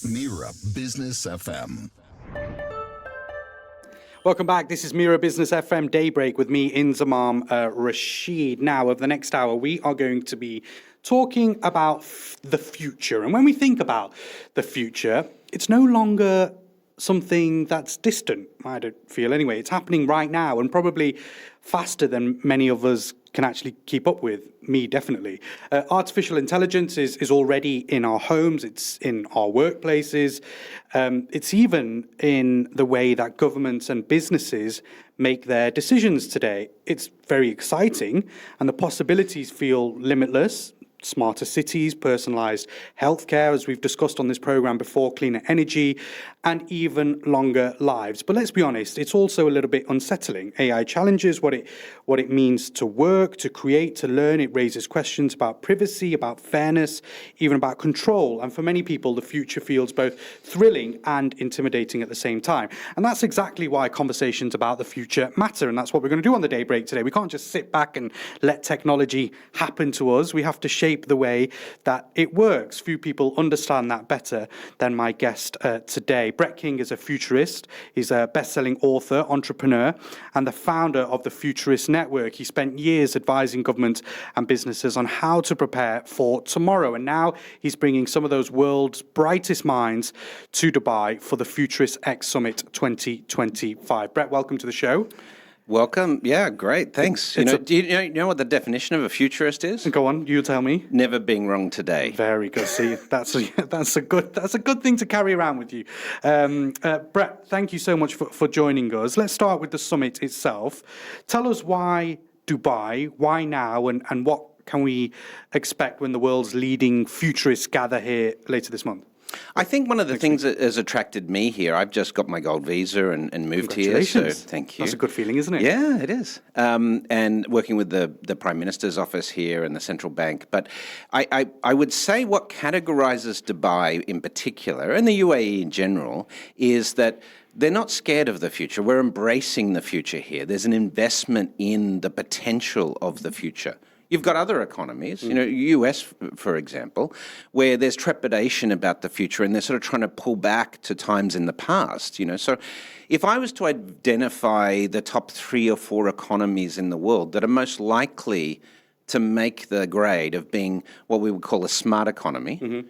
Mira Business FM. Welcome back. This is Mira Business FM DayBreak with me, Inzamam Rashid. Now, over the next hour, we are going to be talking about the future. And when we think about the future, it's no longer something that's distant, I don't feel anyway. It's happening right now and probably faster than many of us can actually keep up with. Me, definitely. Artificial intelligence is already in our homes, it's in our workplaces, it's even in the way that governments and businesses make their decisions today. It's very exciting and the possibilities feel limitless. Smarter cities, personalized healthcare, as we've discussed on this program before, cleaner energy, and even longer lives. But let's be honest, it's also a little bit unsettling. AI challenges what it means to work, to create, to learn. It raises questions about privacy, about fairness, even about control. And for many people, the future feels both thrilling and intimidating at the same time. And that's exactly why conversations about the future matter. And that's what we're going to do on the DayBreak today. We can't just sit back and let technology happen to us. We have to shape the way that it works. Few people understand that better than my guest today. Brett King is a futurist. He's a best-selling author, entrepreneur, and the founder of the Futurists Network. He spent years advising governments and businesses on how to prepare for tomorrow. And now he's bringing some of those world's brightest minds to Dubai for the Futurist X Summit 2025. Brett, welcome to the show. Welcome. Yeah, great. Thanks. Do you know what the definition of a futurist is? Go on, you tell me. Never being wrong today. Very good. See, that's a good thing to carry around with you. Brett, thank you so much for joining us. Let's start with the summit itself. Tell us why Dubai, why now, and what can we expect when the world's leading futurists gather here later this month? I think one of the things that has attracted me here, I've just got my gold visa and moved here, so thank you. That's a good feeling, isn't it? Yeah, it is. And working with the Prime Minister's office here and the central bank. But I would say what categorises Dubai in particular, and the UAE in general, is that they're not scared of the future. We're embracing the future here. There's an investment in the potential of the future. You've got other economies, US, for example, where there's trepidation about the future and they're sort of trying to pull back to times in the past, So if I was to identify the top 3 or 4 economies in the world that are most likely to make the grade of being what we would call a smart economy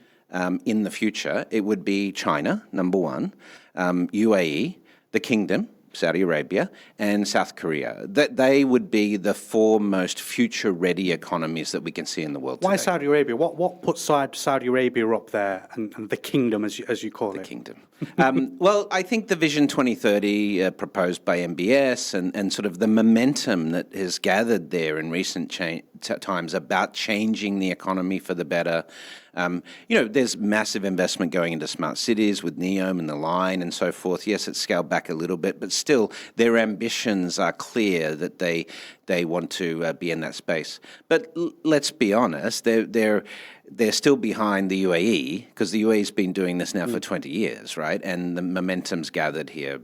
in the future, it would be China, number 1, UAE, the Kingdom, Saudi Arabia, and South Korea. That they would be the 4 most future-ready economies that we can see in the world today. Why Saudi Arabia? What puts Saudi Arabia up there and the kingdom, as you call it? The kingdom. Well, I think the Vision 2030 proposed by MBS and sort of the momentum that has gathered there in recent times about changing the economy for the better. There's massive investment going into smart cities with NEOM and the line and so forth. Yes, it's scaled back a little bit, but still their ambitions are clear that they want to be in that space. But let's be honest, they're still behind the UAE because the UAE's been doing this now for 20 years, right? And the momentum's gathered here,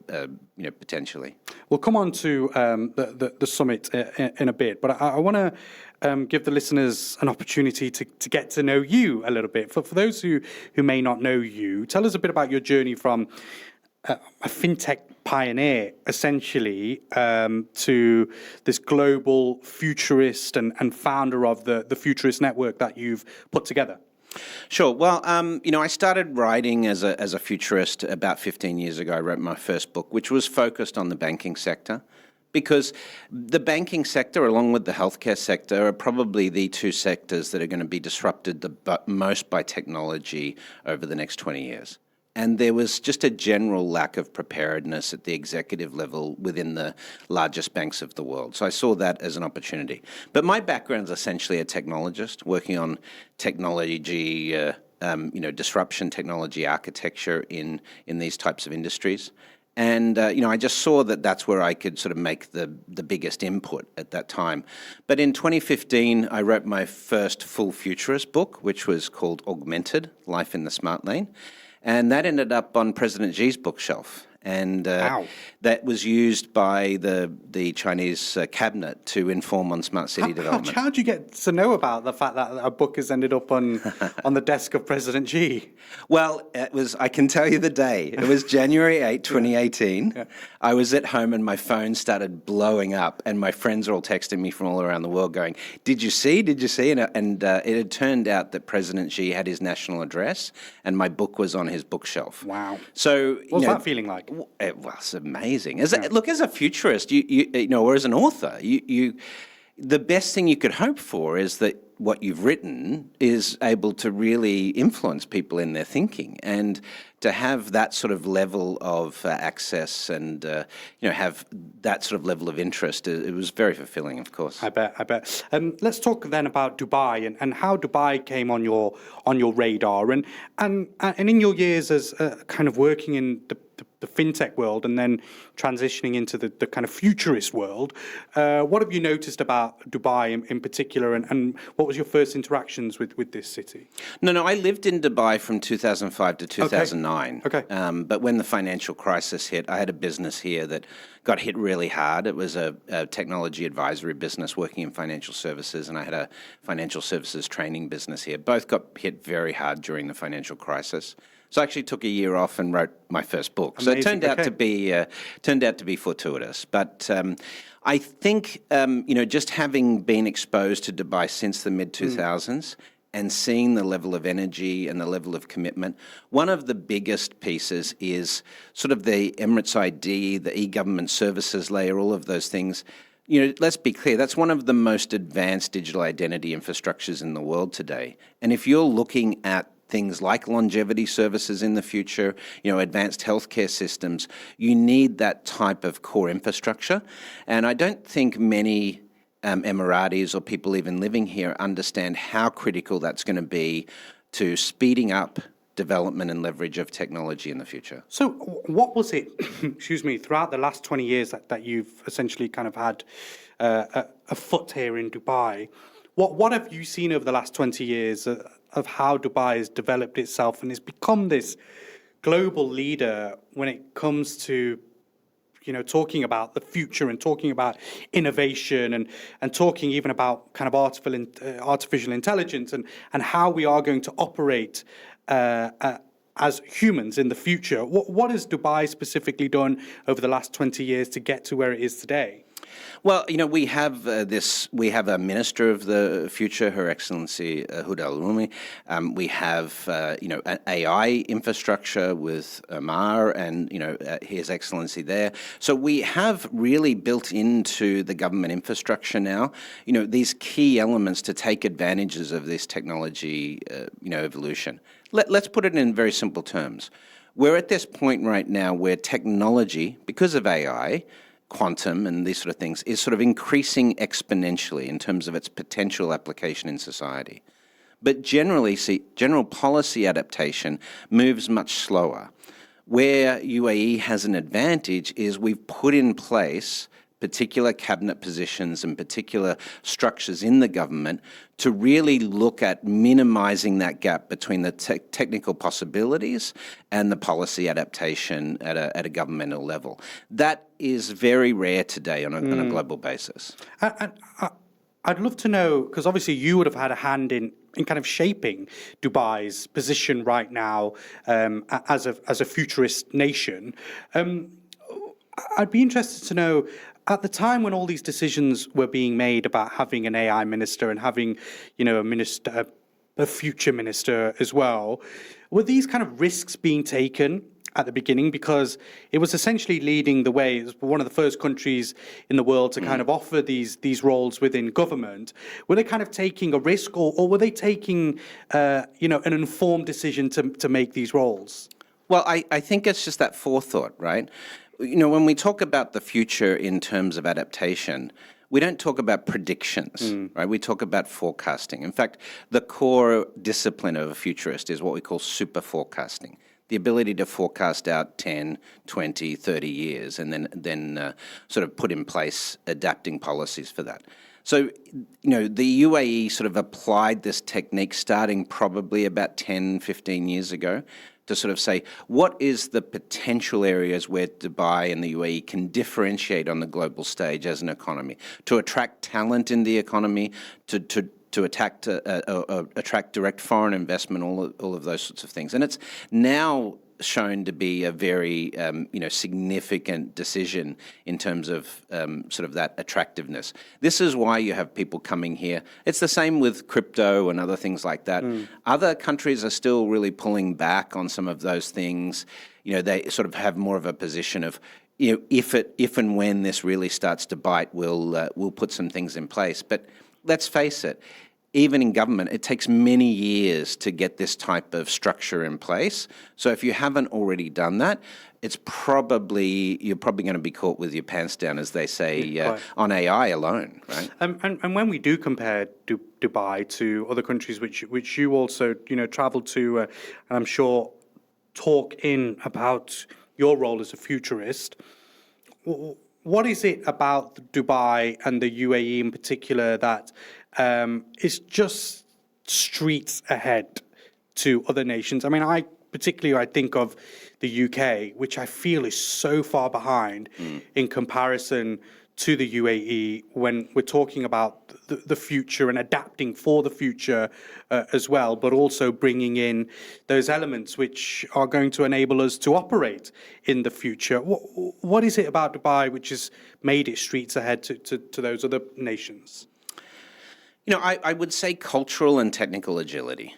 potentially. We'll come on to the summit in a bit, but I want to give the listeners an opportunity to get to know you a little bit. For those who may not know you, tell us a bit about your journey from a fintech pioneer, essentially, to this global futurist and founder of the Futurist Network that you've put together. Sure. Well, I started writing as a futurist about 15 years ago. I wrote my first book, which was focused on the banking sector, because the banking sector, along with the healthcare sector, are probably the 2 sectors that are going to be disrupted the most by technology over the next 20 years. And there was just a general lack of preparedness at the executive level within the largest banks of the world. So I saw that as an opportunity. But my background is essentially a technologist working on technology, disruption, technology architecture in these types of industries. And, I just saw that that's where I could sort of make the biggest input at that time. But in 2015, I wrote my first full futurist book, which was called Augmented, Life in the Smart Lane. And that ended up on President Xi's bookshelf. and Wow. that was used by the Chinese cabinet to inform on smart city development. How do you get to know about the fact that a book has ended up on the desk of President Xi? Well, I can tell you the day. It was January 8, 2018. Yeah. I was at home and my phone started blowing up, and my friends are all texting me from all around the world going, "Did you see? Did you see?" And it had turned out that President Xi had his national address and my book was on his bookshelf. Wow. So, What's that feeling like? It was amazing. Look, as a futurist, or as an author, the best thing you could hope for is that what you've written is able to really influence people in their thinking, and to have that sort of level of access and have that sort of level of interest, it was very fulfilling, of course. I bet. Let's talk then about Dubai and how Dubai came on your radar, and in your years as kind of working in the fintech world and then transitioning into the kind of futurist world. What have you noticed about Dubai in particular, and what was your first interactions with this city? No, I lived in Dubai from 2005 to 2009. Okay. But when the financial crisis hit, I had a business here that got hit really hard. It was a technology advisory business working in financial services, and I had a financial services training business here. Both got hit very hard during the financial crisis. So I actually took a year off and wrote my first book. Amazing. So it turned out to be fortuitous. But I think just having been exposed to Dubai since the mid 2000s and seeing the level of energy and the level of commitment, one of the biggest pieces is sort of the Emirates ID, the e-government services layer, all of those things. Let's be clear, that's one of the most advanced digital identity infrastructures in the world today. And if you're looking at things like longevity services in the future, advanced healthcare systems, you need that type of core infrastructure. And I don't think many Emiratis or people even living here understand how critical that's going to be to speeding up development and leverage of technology in the future. So what was it, excuse me, throughout the last 20 years that you've essentially kind of had a foot here in Dubai? What have you seen over the last 20 years of how Dubai has developed itself and has become this global leader when it comes to, talking about the future and talking about innovation and talking even about kind of artificial intelligence and how we are going to operate as humans in the future? What has Dubai specifically done over the last 20 years to get to where it is today? Well, we have we have a Minister of the Future, Her Excellency Huda Al-Rumi. We have, an AI infrastructure with Mira and, His Excellency there. So we have really built into the government infrastructure now, these key elements to take advantages of this technology, evolution. Let's put it in very simple terms. We're at this point right now where technology, because of AI, quantum and these sort of things, is sort of increasing exponentially in terms of its potential application in society. But general policy adaptation moves much slower. Where UAE has an advantage is we've put in place particular cabinet positions and particular structures in the government to really look at minimizing that gap between the technical possibilities and the policy adaptation at a governmental level. That is very rare today on a global basis. I'd love to know, because obviously you would have had a hand in kind of shaping Dubai's position right now as a futurist nation. I'd be interested to know, at the time when all these decisions were being made about having an AI minister and having, a future minister as well, were these kind of risks being taken at the beginning? Because it was essentially leading the way. It was one of the first countries in the world to kind of offer these roles within government. Were they kind of taking a risk, or were they taking, an informed decision to make these roles? Well, I think it's just that forethought, right? When we talk about the future in terms of adaptation, we don't talk about predictions, right? We talk about forecasting. In fact, the core discipline of a futurist is what we call super forecasting, the ability to forecast out 10, 20, 30 years and then sort of put in place adapting policies for that. So, the UAE sort of applied this technique starting probably about 10, 15 years ago to sort of say, what is the potential areas where Dubai and the UAE can differentiate on the global stage as an economy, to attract talent in the economy, to attract direct foreign investment, all of those sorts of things. And it's now shown to be a very significant decision in terms of sort of that attractiveness. This is why you have people coming here. It's the same with crypto and other things like that. Other countries are still really pulling back on some of those things. They sort of have more of a position of, if and when this really starts to bite, we'll put some things in place. But let's face it, even in government, it takes many years to get this type of structure in place. So if you haven't already done that, you're probably going to be caught with your pants down, as they say, on AI alone, right? And when we do compare Dubai to other countries, which you also travel to, and I'm sure talk in about your role as a futurist. What is it about Dubai and the UAE in particular that is just streets ahead to other nations? I mean, I think of the UK, which I feel is so far behind in comparison to the UAE when we're talking about the future and adapting for the future as well, but also bringing in those elements which are going to enable us to operate in the future. What is it about Dubai which has made it streets ahead to those other nations? I would say cultural and technical agility,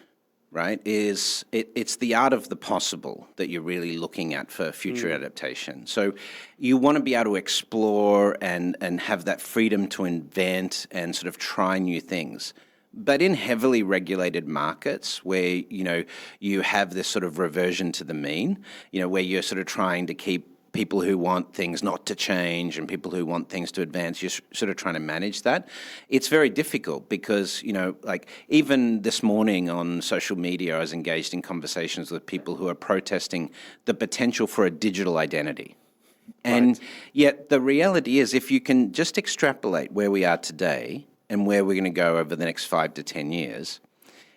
right? It's the art of the possible that you're really looking at for future adaptation. So you want to be able to explore and have that freedom to invent and sort of try new things. But in heavily regulated markets where, you have this sort of reversion to the mean, where you're sort of trying to keep people who want things not to change and people who want things to advance, you're sort of trying to manage that. It's very difficult because, even this morning on social media, I was engaged in conversations with people who are protesting the potential for a digital identity. And yet the reality is, if you can just extrapolate where we are today and where we're going to go over the next 5 to 10 years,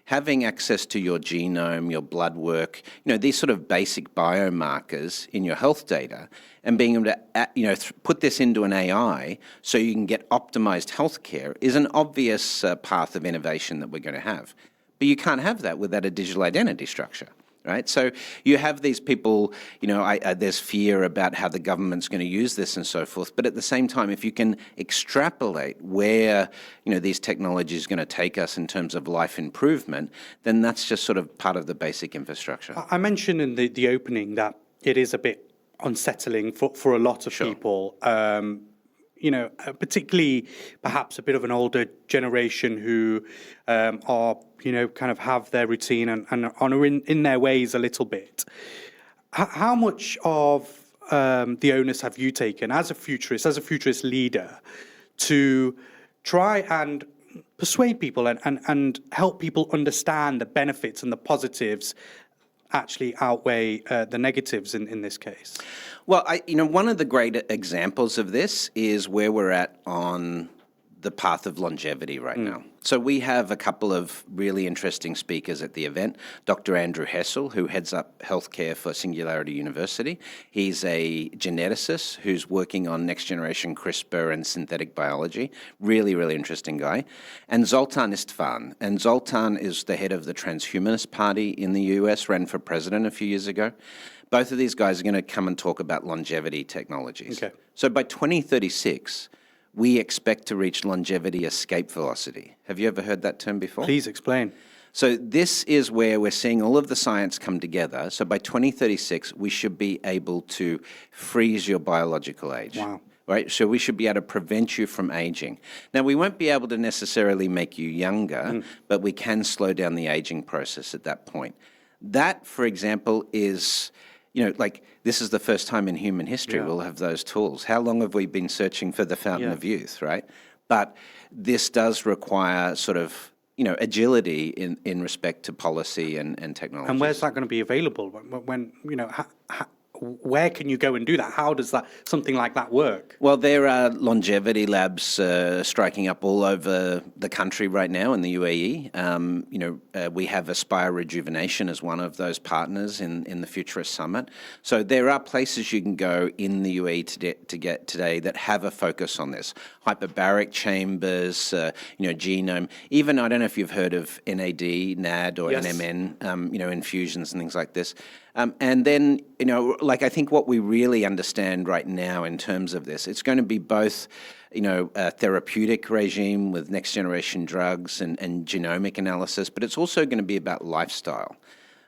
having access to your genome, your blood work, these sort of basic biomarkers in your health data, and being able to, put this into an AI so you can get optimized healthcare is an obvious path of innovation that we're going to have. But you can't have that without a digital identity structure. Right, so you have these people, there's fear about how the government's going to use this and so forth. But at the same time, if you can extrapolate where, these technologies are going to take us in terms of life improvement, then that's just sort of part of the basic infrastructure. I mentioned in the opening that it is a bit unsettling for a lot of people. Particularly perhaps a bit of an older generation who are, kind of have their routine and are in their ways a little bit. How much of the onus have you taken as a futurist leader, to try and persuade people and help people understand the benefits and the positives actually outweigh the negatives in this case? Well, one of the great examples of this is where we're at on the path of longevity right now. So we have a couple of really interesting speakers at the event. Dr. Andrew Hessel, who heads up healthcare for Singularity University. He's a geneticist who's working on next generation CRISPR and synthetic biology. Really, really interesting guy. And Zoltan Istvan. And Zoltan is the head of the Transhumanist Party in the US, ran for president a few years ago. Both of these guys are going to come and talk about longevity technologies. Okay. So by 2036, we expect to reach longevity escape velocity. Have you ever heard that term before? Please explain. So this is where we're seeing all of the science come together. So by 2036, we should be able to freeze your biological age. Wow. Right? So we should be able to prevent you from aging. Now, we won't be able to necessarily make you younger, but we can slow down the aging process at that point. That, for example, is... this is the first time in human history we'll have those tools. How long have we been searching for the fountain of youth, right? But this does require sort of, agility in respect to policy and technology. And where's that going to be available? When where can you go and do that? How does something like that work? Well, there are longevity labs striking up all over the country right now in the UAE. We have Aspire Rejuvenation as one of those partners in the Futurist Summit. So there are places you can go in the UAE to get today that have a focus on this. Hyperbaric chambers, genome. Even, I don't know if you've heard of NAD, NAD, or Yes. NMN, infusions and things like this. And then, I think what we really understand right now in terms of this, it's going to be both, a therapeutic regime with next generation drugs and genomic analysis, but it's also going to be about lifestyle.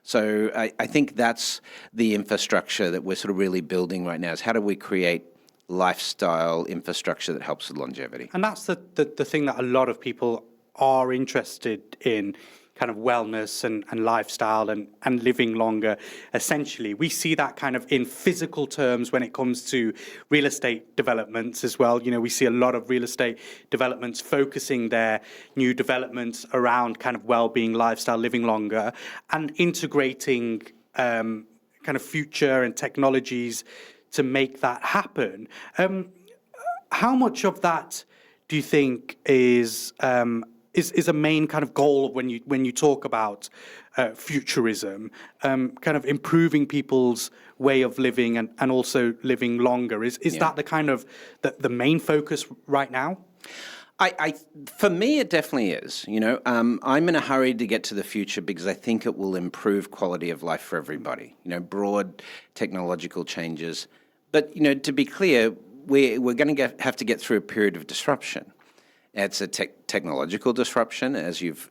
So I think that's the infrastructure that we're sort of really building right now, is how do we create lifestyle infrastructure that helps with longevity. And that's the thing that a lot of people are interested in, kind of wellness and lifestyle and living longer. Essentially, we see that kind of in physical terms when it comes to real estate developments as well. We see a lot of real estate developments focusing their new developments around kind of well-being, lifestyle, living longer, and integrating kind of future and technologies to make that happen. How much of that do you think is a main kind of goal when you talk about futurism, kind of improving people's way of living and also living longer? Is that the kind of the main focus right now? For me, it definitely is. I'm in a hurry to get to the future because I think it will improve quality of life for everybody. Broad technological changes, but to be clear, we're going to have to get through a period of disruption. It's a technological disruption, as you've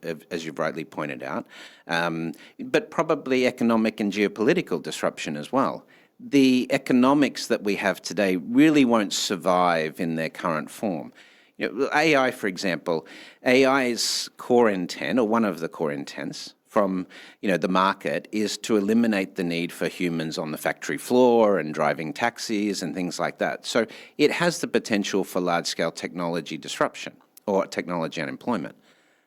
rightly pointed out, but probably economic and geopolitical disruption as well. The economics that we have today really won't survive in their current form. AI, for example, AI's core intent, or one of the core intents from the market, is to eliminate the need for humans on the factory floor and driving taxis and things like that. So it has the potential for large-scale technology disruption or technology unemployment.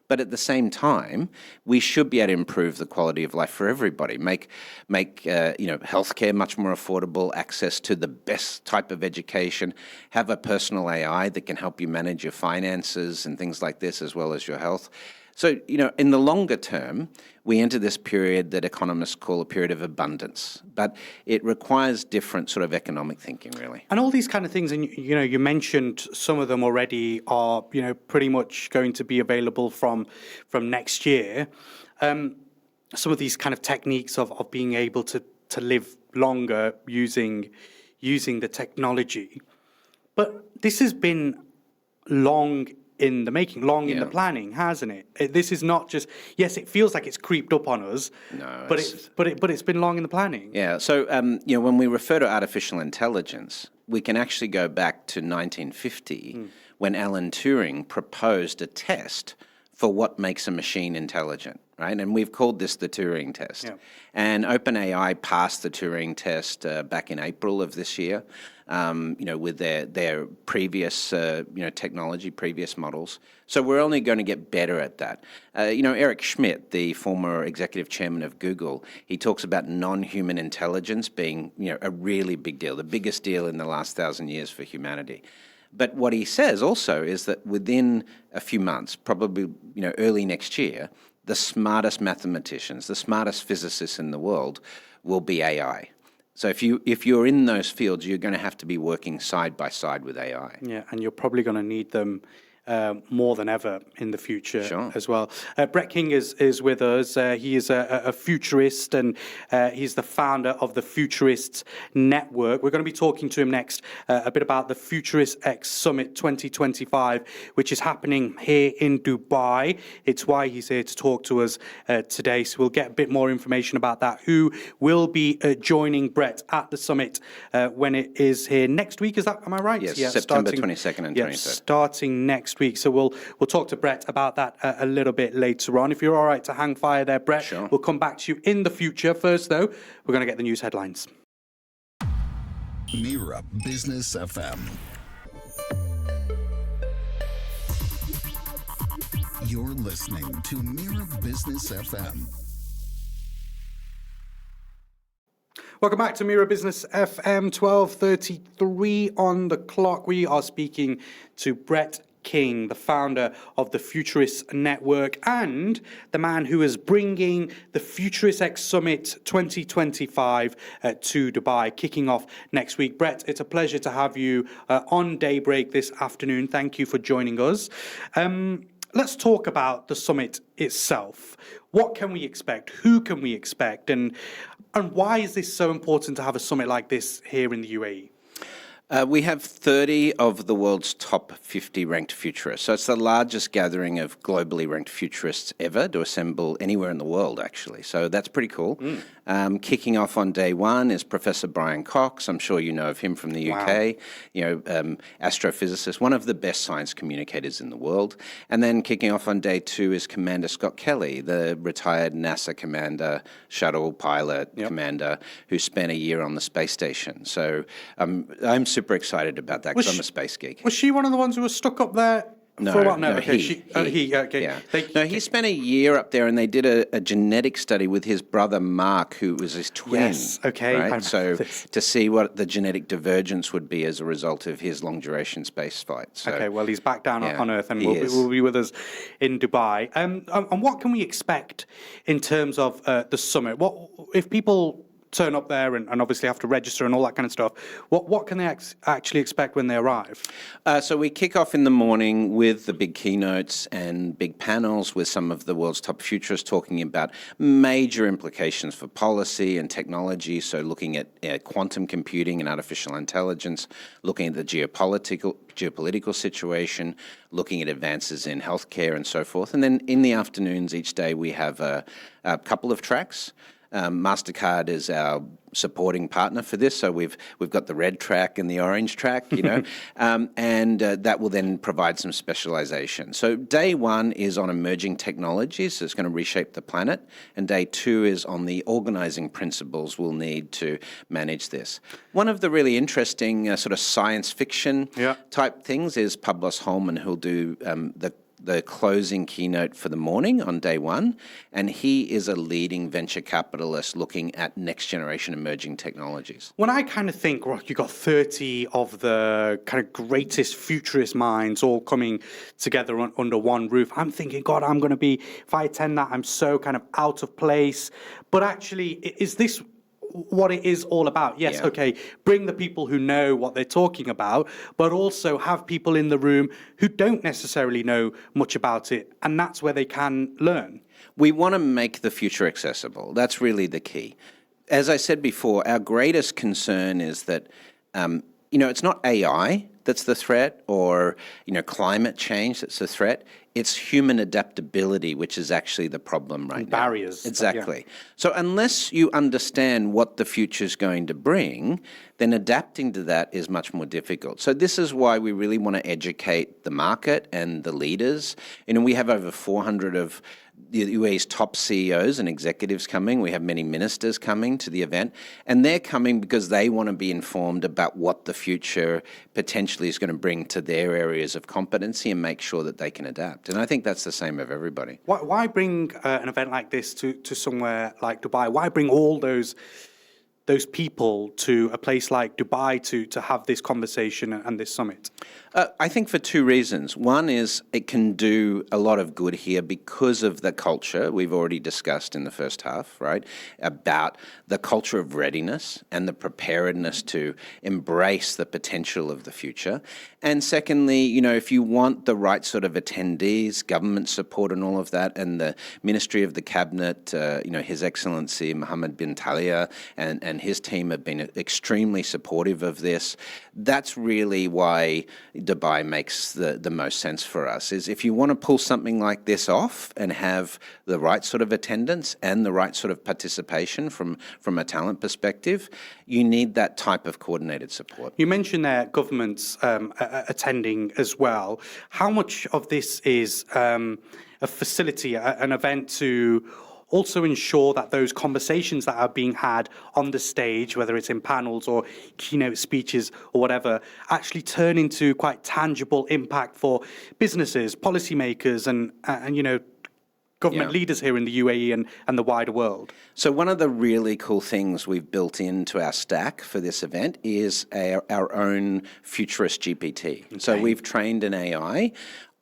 But at the same time, we should be able to improve the quality of life for everybody, make healthcare much more affordable, access to the best type of education, have a personal AI that can help you manage your finances and things like this, as well as your health. So, in the longer term, we enter this period that economists call a period of abundance, but it requires different sort of economic thinking, really. And all these kind of things, and you mentioned some of them already are, pretty much going to be available from next year. Some of these kind of techniques of being able to live longer using the technology. But this has been long in the making, in the planning, hasn't it? This is not just, yes, it feels like it's creeped up on us, but it's been long in the planning. Yeah. So when we refer to artificial intelligence, we can actually go back to 1950 when Alan Turing proposed a test for what makes a machine intelligent, right? And we've called this the Turing test. Yeah. And OpenAI passed the Turing test back in April of this year, with their previous, technology, previous models. So we're only going to get better at that. Eric Schmidt, the former executive chairman of Google, he talks about non-human intelligence being, a really big deal, the biggest deal in the last 1,000 years for humanity. But what he says also is that within a few months, probably early next year, the smartest mathematicians, the smartest physicists in the world will be AI. So if you're in those fields, you're going to have to be working side by side with AI. Yeah, and you're probably going to need them more than ever in the future as well. Brett King is with us. He is a futurist, and he's the founder of the Futurists Network. We're going to be talking to him next a bit about the Futurist X Summit 2025, which is happening here in Dubai. It's why he's here to talk to us today. So we'll get a bit more information about that. Who will be joining Brett at the summit when it is here next week? Am I right? Yes, yeah, September 22nd and 23rd. Starting next week. So we'll talk to Brett about that a little bit later on. If you're all right to hang fire there, Brett, sure. We'll come back to you in the future. First, though, we're going to get the news headlines. Mira Business FM. You're listening to Mira Business FM. Welcome back to Mira Business FM 12:33 on the clock. We are speaking to Brett King, the founder of the Futurists Network and the man who is bringing the Futurist X Summit 2025 to Dubai, kicking off next week. Brett, it's a pleasure to have you on DayBreak this afternoon. Thank you for joining us. Let's talk about the summit itself. What can we expect? Who can we expect? And why is this so important to have a summit like this here in the UAE? We have 30 of the world's top 50 ranked futurists. So it's the largest gathering of globally ranked futurists ever to assemble anywhere in the world, actually. So that's pretty cool. Kicking off on day one is Professor Brian Cox. I'm sure you know of him from the UK. Astrophysicist, one of the best science communicators in the world. And then kicking off on day two is Commander Scott Kelly, the retired NASA commander, shuttle pilot commander, who spent a year on the space station. So I'm super excited about that because I'm a space geek. Was she one of the ones who was stuck up there? No, for a while? he. Okay. Yeah. He spent a year up there, and they did a genetic study with his brother Mark, who was his twin. Yes, okay. Right? So to see what the genetic divergence would be as a result of his long-duration space flight. So, okay, well, he's back down on Earth, and will be with us in Dubai. And what can we expect in terms of the summit? What if people turn up there and obviously have to register and all that kind of stuff? What can they actually expect when they arrive? So we kick off in the morning with the big keynotes and big panels with some of the world's top futurists talking about major implications for policy and technology. So looking at quantum computing and artificial intelligence, looking at the geopolitical situation, looking at advances in healthcare and so forth. And then in the afternoons each day we have a couple of tracks. MasterCard is our supporting partner for this, so we've got the red track and the orange track, and that will then provide some specialization. So day one is on emerging technologies, so it's going to reshape the planet, and day two is on the organizing principles we'll need to manage this. One of the really interesting sort of science fiction type things is Pablos Holman, who'll do the closing keynote for the morning on day one, and he is a leading venture capitalist looking at next generation emerging technologies. When I kind of think, you've got 30 of the kind of greatest futurist minds all coming together under one roof, I'm thinking, God, if I attend that, I'm so kind of out of place. But actually, is this what it is all about? Yes, okay, bring the people who know what they're talking about, but also have people in the room who don't necessarily know much about it, and that's where they can learn. We want to make the future accessible. That's really the key. As I said before, our greatest concern is that, it's not AI that's the threat or, climate change that's the threat. It's human adaptability, which is actually the problem right now. Barriers. Exactly. So unless you understand what the future is going to bring, then adapting to that is much more difficult. So this is why we really want to educate the market and the leaders. We have over 400 of the UAE's top CEOs and executives coming. We have many ministers coming to the event, and they're coming because they want to be informed about what the future potentially is going to bring to their areas of competency and make sure that they can adapt. And I think that's the same of everybody. Why bring an event like this to somewhere like Dubai? Why bring all those people to a place like Dubai to have this conversation and this summit? I think for two reasons. One is it can do a lot of good here because of the culture we've already discussed in the first half, right? About the culture of readiness and the preparedness to embrace the potential of the future. And secondly, if you want the right sort of attendees, government support and all of that, and the Ministry of the Cabinet, His Excellency Mohammed bin Talia and his team have been extremely supportive of this. That's really why Dubai makes the most sense for us, is if you want to pull something like this off and have the right sort of attendance and the right sort of participation from a talent perspective, you need that type of coordinated support. You mentioned there governments attending as well. How much of this is a facility, an event to also ensure that those conversations that are being had on the stage, whether it's in panels or keynote speeches or whatever, actually turn into quite tangible impact for businesses, policymakers, and government leaders here in the UAE and the wider world. So one of the really cool things we've built into our stack for this event is our own Futurist GPT. Okay. So we've trained an AI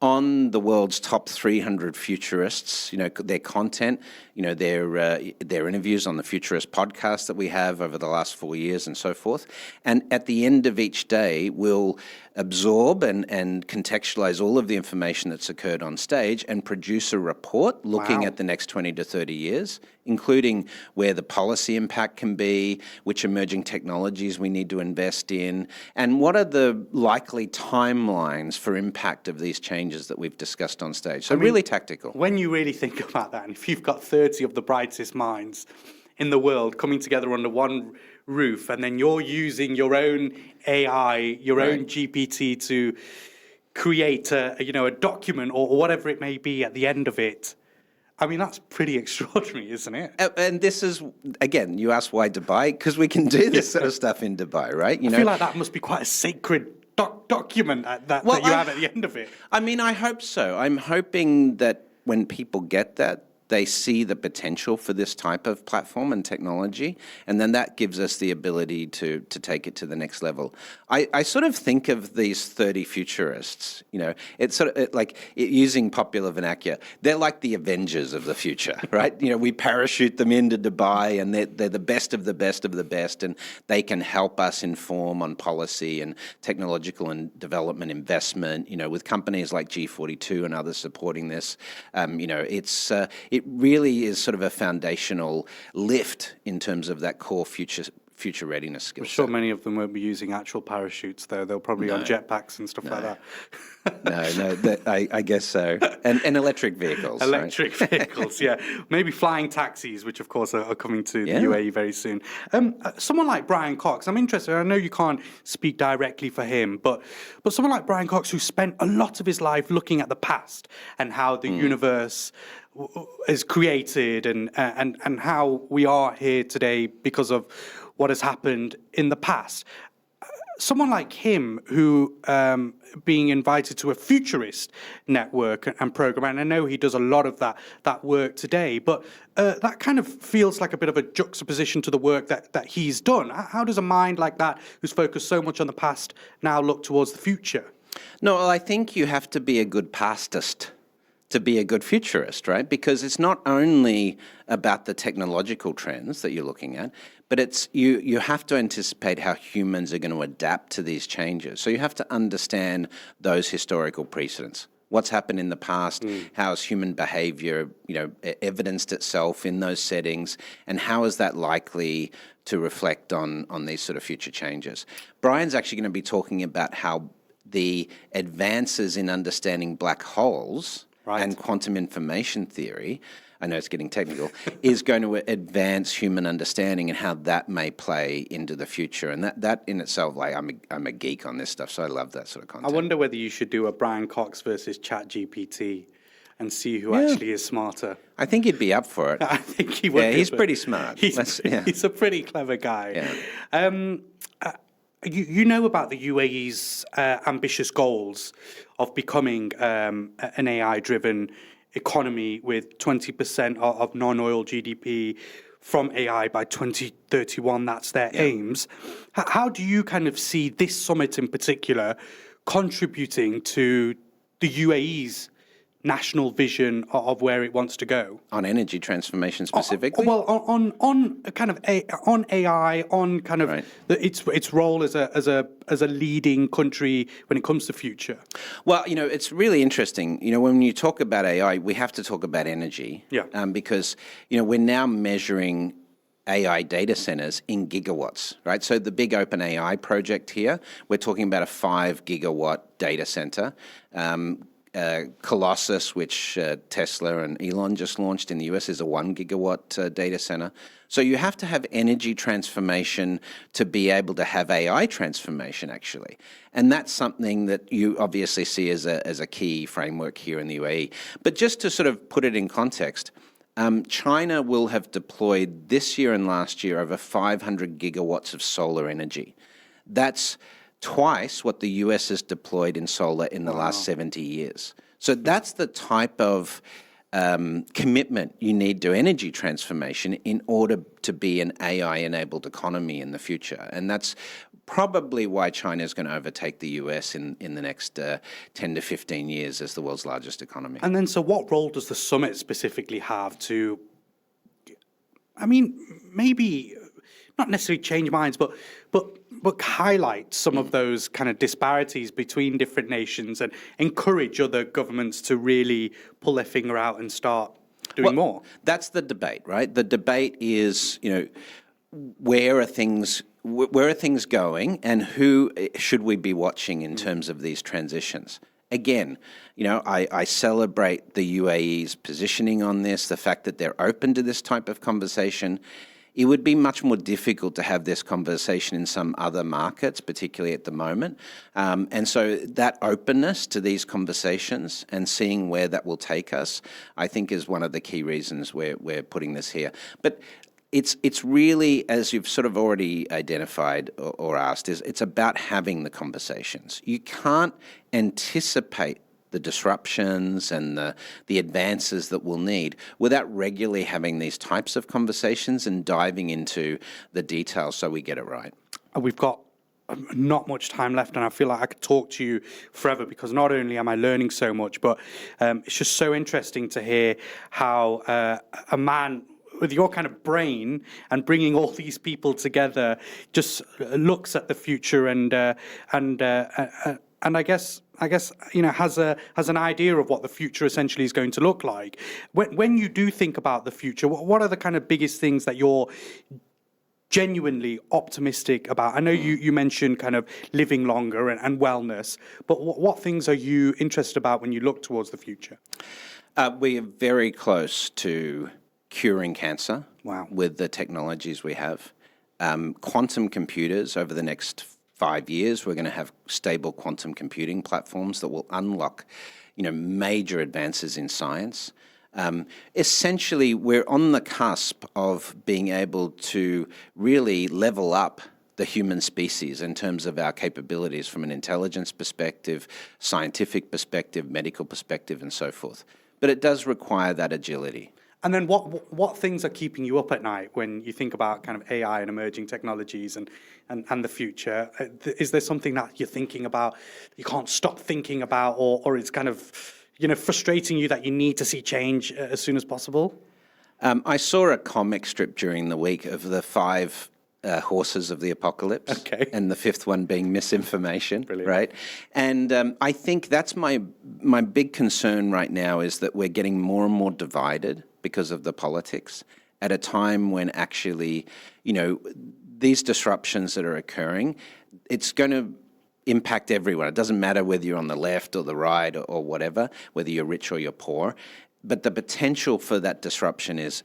on the world's top 300 futurists, their content, their interviews on the Futurist podcast that we have over the last 4 years and so forth. And at the end of each day, we'll absorb and contextualize all of the information that's occurred on stage and produce a report looking at the next 20 to 30 years, including where the policy impact can be, which emerging technologies we need to invest in, and what are the likely timelines for impact of these changes that we've discussed on stage. So really tactical. When you really think about that, and if you've got 30 of the brightest minds in the world coming together under one roof, and then you're using your own AI, your own GPT to create a document or whatever it may be at the end of it. I mean, that's pretty extraordinary, isn't it? And this is, again, you asked why Dubai, because we can do this sort of stuff in Dubai, right? I feel like that must be quite a sacred document that you have at the end of it. I mean, I hope so. I'm hoping that when people get that, they see the potential for this type of platform and technology, and then that gives us the ability to take it to the next level. I sort of think of these 30 futurists, it's sort of using popular vernacular, they're like the Avengers of the future, right? We parachute them into Dubai, and they're the best of the best of the best, and they can help us inform on policy and technological and development investment, with companies like G42 and others supporting this. It really is sort of a foundational lift in terms of that core future readiness skill set. I'm sure many of them won't be using actual parachutes, though. They'll probably be on jetpacks and stuff like that. I guess so. And electric vehicles. Electric vehicles, yeah. Maybe flying taxis, which of course are coming to the UAE very soon. Someone like Brian Cox, I'm interested. I know you can't speak directly for him, but someone like Brian Cox, who spent a lot of his life looking at the past and how the universe is created and how we are here today because of what has happened in the past. Someone like him who being invited to a Futurist Network and program, and I know he does a lot of that work today, but that kind of feels like a bit of a juxtaposition to the work that he's done. How does a mind like that, who's focused so much on the past, now look towards the future? No, well, I think you have to be a good pastist to be a good futurist, right? Because it's not only about the technological trends that you're looking at, but it's you have to anticipate how humans are going to adapt to these changes. So you have to understand those historical precedents. What's happened in the past, how has human behavior, evidenced itself in those settings, and how is that likely to reflect on these sort of future changes? Brian's actually going to be talking about how the advances in understanding black holes and quantum information theory, I know it's getting technical, is going to advance human understanding and how that may play into the future. And that in itself, I'm a geek on this stuff, so I love that sort of content. I wonder whether you should do a Brian Cox versus ChatGPT and see who actually is smarter. I think he'd be up for it. I think he would. Yeah, he's pretty smart. He's a pretty clever guy. Yeah. You know about the UAE's ambitious goals of becoming an AI-driven economy with 20% of non-oil GDP from AI by 2031. That's their aims. How do you kind of see this summit in particular contributing to the UAE's national vision of where it wants to go? On energy transformation specifically? Well, on kind of on AI, on kind of its role as a leading country when it comes to future. Well, it's really interesting. When you talk about AI, we have to talk about energy. Yeah. Because we're now measuring AI data centers in gigawatts, right? So the big OpenAI project here, we're talking about a 5 gigawatt data center. Colossus, which Tesla and Elon just launched in the US, is a 1 gigawatt data center. So you have to have energy transformation to be able to have AI transformation, actually. And that's something that you obviously see as a key framework here in the UAE. But just to sort of put it in context, China will have deployed this year and last year over 500 gigawatts of solar energy. That's twice what the US has deployed in solar in the last 70 years. So that's the type of commitment you need to energy transformation in order to be an AI-enabled economy in the future. And that's probably why China is going to overtake the US in the next 10 to 15 years as the world's largest economy. And then, so what role does the summit specifically have to, I mean, maybe not necessarily change minds, but highlight some of those kind of disparities between different nations and encourage other governments to really pull their finger out and start doing more? That's the debate, right? The debate is, where are things going, and who should we be watching in terms of these transitions? Again, I celebrate the UAE's positioning on this, the fact that they're open to this type of conversation. It would be much more difficult to have this conversation in some other markets, particularly at the moment. And so that openness to these conversations and seeing where that will take us, I think is one of the key reasons we're putting this here. But it's really, as you've sort of already identified or asked, it's about having the conversations. You can't anticipate the disruptions and the advances that we'll need without regularly having these types of conversations and diving into the details so we get it right. We've got not much time left, and I feel like I could talk to you forever, because not only am I learning so much, but it's just so interesting to hear how a man with your kind of brain and bringing all these people together just looks at the future and I guess has an idea of what the future essentially is going to look like. When you do think about the future, what are the kind of biggest things that you're genuinely optimistic about? I know you mentioned kind of living longer and wellness, but what things are you interested about when you look towards the future? We are very close to curing cancer. Wow. With the technologies we have. Quantum computers, over the next 5 years, we're going to have stable quantum computing platforms that will unlock, major advances in science. Essentially, we're on the cusp of being able to really level up the human species in terms of our capabilities from an intelligence perspective, scientific perspective, medical perspective, and so forth. But it does require that agility. And then what things are keeping you up at night when you think about kind of AI and emerging technologies and the future? Is there something that you're thinking about, you can't stop thinking about, or it's kind of, frustrating you that you need to see change as soon as possible? I saw a comic strip during the week of the 5 horses of the apocalypse, okay, and the 5th one being misinformation. Brilliant. Right? And I think that's my big concern right now, is that we're getting more and more divided because of the politics at a time when actually, these disruptions that are occurring, it's going to impact everyone. It doesn't matter whether you're on the left or the right or whatever, whether you're rich or you're poor. But the potential for that disruption is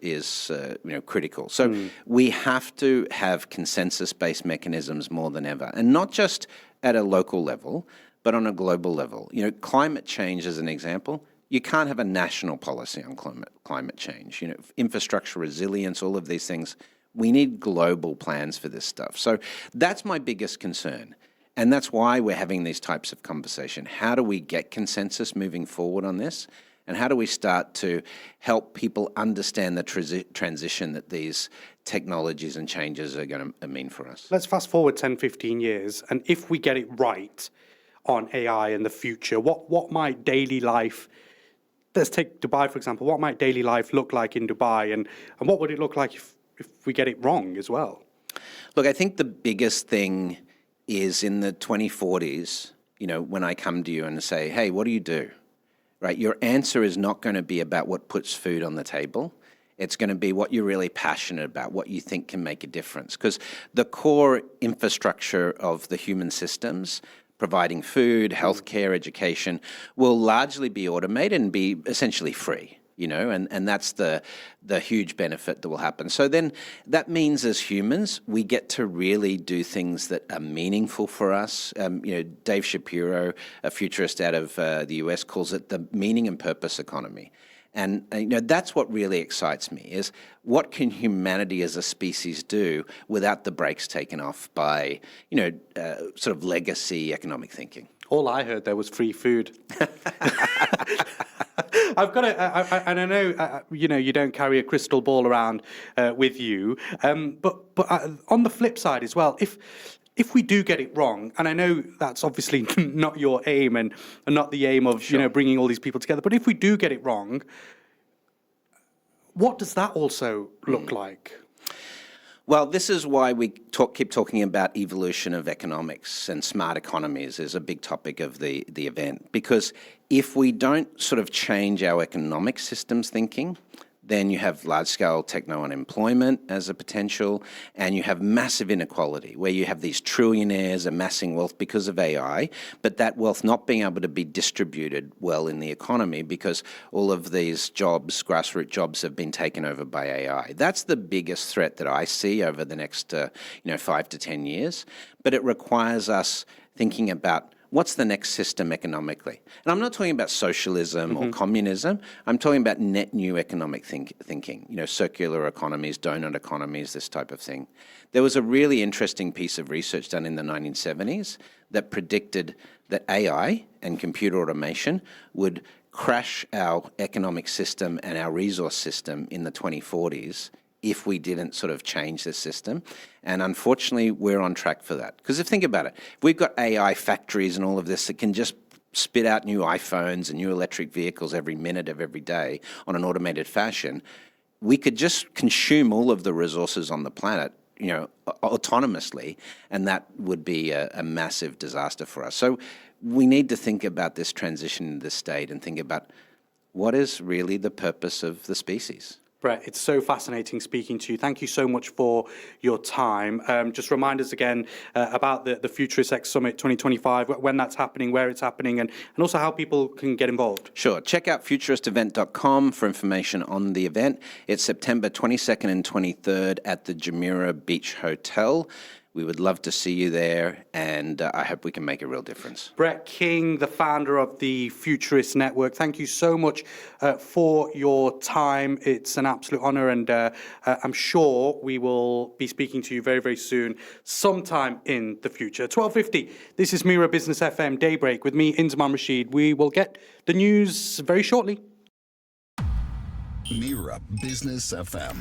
critical. So we have to have consensus-based mechanisms more than ever, and not just at a local level, but on a global level. Climate change, as an example, you can't have a national policy on climate change. Infrastructure resilience, all of these things. We need global plans for this stuff. So that's my biggest concern. And that's why we're having these types of conversation. How do we get consensus moving forward on this? And how do we start to help people understand the transition that these technologies and changes are going to mean for us? Let's fast forward 10, 15 years, and if we get it right on AI in the future, what might daily life, let's take Dubai, for example, what might daily life look like in Dubai, and what would it look like if we get it wrong as well? Look, I think the biggest thing is in the 2040s, when I come to you and say, hey, what do you do? Right? Your answer is not going to be about what puts food on the table. It's going to be what you're really passionate about, what you think can make a difference. Because the core infrastructure of the human systems, providing food, healthcare, education, will largely be automated and be essentially free. And that's the huge benefit that will happen. So then that means, as humans, we get to really do things that are meaningful for us. Dave Shapiro, a futurist out of the US, calls it the meaning and purpose economy. And that's what really excites me, is what can humanity as a species do without the brakes taken off by, sort of legacy economic thinking. All I heard there was free food. I've got to, and I know, you don't carry a crystal ball around with you, but on the flip side as well, if we do get it wrong, and I know that's obviously not your aim and not the aim of bringing all these people together, but if we do get it wrong, what does that also look like? Well, this is why we keep talking about evolution of economics, and smart economies is a big topic of the event. Because if we don't sort of change our economic systems thinking, then you have large-scale techno-unemployment as a potential, and you have massive inequality, where you have these trillionaires amassing wealth because of AI, but that wealth not being able to be distributed well in the economy because all of these jobs, grassroots jobs, have been taken over by AI. That's the biggest threat that I see over the next 5 to 10 years, but it requires us thinking about what's the next system economically? And I'm not talking about socialism or communism. I'm talking about net new economic thinking, circular economies, donut economies, this type of thing. There was a really interesting piece of research done in the 1970s that predicted that AI and computer automation would crash our economic system and our resource system in the 2040s if we didn't sort of change the system. And unfortunately, we're on track for that. Because think about it, if we've got AI factories and all of this that can just spit out new iPhones and new electric vehicles every minute of every day on an automated fashion, we could just consume all of the resources on the planet, autonomously, and that would be a massive disaster for us. So we need to think about this transition in this state and think about what is really the purpose of the species. Brett, it's so fascinating speaking to you. Thank you so much for your time. Just remind us again about the Futurists X Summit 2025, when that's happening, where it's happening, and also how people can get involved. Sure. Check out futuristevent.com for information on the event. It's September 22nd and 23rd at the Mira Beach Hotel. We would love to see you there, and I hope we can make a real difference. Brett King, the founder of the Futurists Network, thank you so much for your time. It's an absolute honor, and I'm sure we will be speaking to you very, very soon, sometime in the future. 12:50, this is Mira Business FM Daybreak with me, Inzamam Rashid. We will get the news very shortly. Mira Business FM.